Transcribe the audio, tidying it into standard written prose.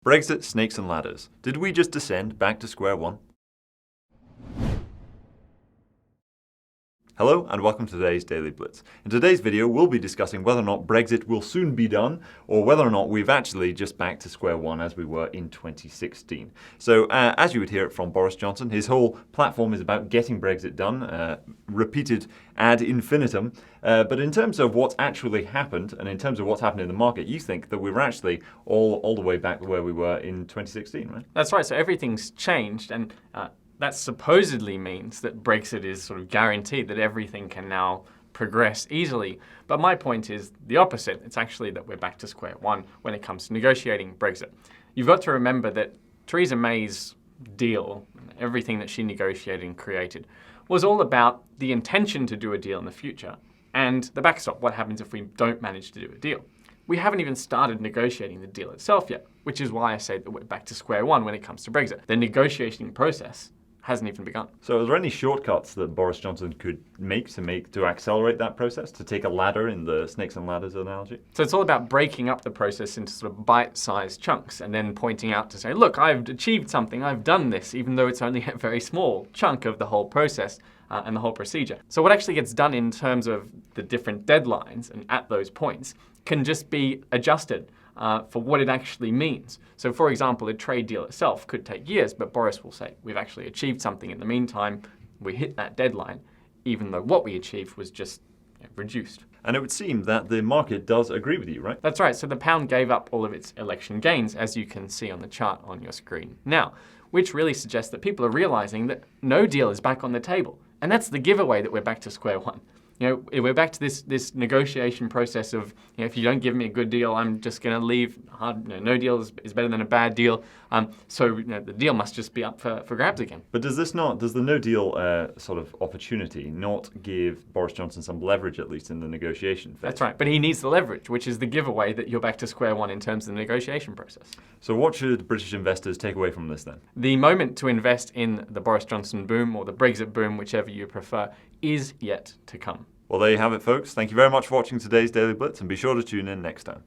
Brexit, snakes and ladders. Did we just descend back to square one? Hello and welcome to today's Daily Blitz. In today's video, we'll be discussing whether or not Brexit will soon be done, or whether or not we've actually just back to square one as we were in 2016. So, as you would hear it from Boris Johnson, his whole platform is about getting Brexit done, repeated ad infinitum. But in terms of what's actually happened, and in terms of what's happened in the market, you think that we were actually all the way back where we were in 2016, right? That's right. So everything's changed, and that supposedly means that Brexit is sort of guaranteed, that everything can now progress easily. But my point is the opposite. It's actually that we're back to square one when it comes to negotiating Brexit. You've got to remember that Theresa May's deal, everything that she negotiated and created, was all about the intention to do a deal in the future and the backstop. What happens if we don't manage to do a deal? We haven't even started negotiating the deal itself yet, which is why I say that we're back to square one when it comes to Brexit. The negotiating process hasn't even begun. So are there any shortcuts that Boris Johnson could make to accelerate that process, to take a ladder in the snakes and ladders analogy? So it's all about breaking up the process into sort of bite-sized chunks and then pointing out to say, look, I've achieved something, I've done this, even though it's only a very small chunk of the whole process and the whole procedure. So what actually gets done in terms of the different deadlines and at those points can just be adjusted for what it actually means. So for example, a trade deal itself could take years, but Boris will say, we've actually achieved something in the meantime, we hit that deadline, even though what we achieved was just reduced. And it would seem that the market does agree with you, right? That's right. So the pound gave up all of its election gains, as you can see on the chart on your screen now, which really suggests that people are realizing that no deal is back on the table. And that's the giveaway that we're back to square one. We're back to this negotiation process of, if you don't give me a good deal, I'm just going to leave. No deal is better than a bad deal. So the deal must just be up for grabs again. But does the no deal sort of opportunity not give Boris Johnson some leverage, at least in the negotiation phase? That's right. But he needs the leverage, which is the giveaway that you're back to square one in terms of the negotiation process. So what should British investors take away from this then? The moment to invest in the Boris Johnson boom or the Brexit boom, whichever you prefer, is yet to come. Well, there you have it, folks. Thank you very much for watching today's Daily Blitz, and be sure to tune in next time.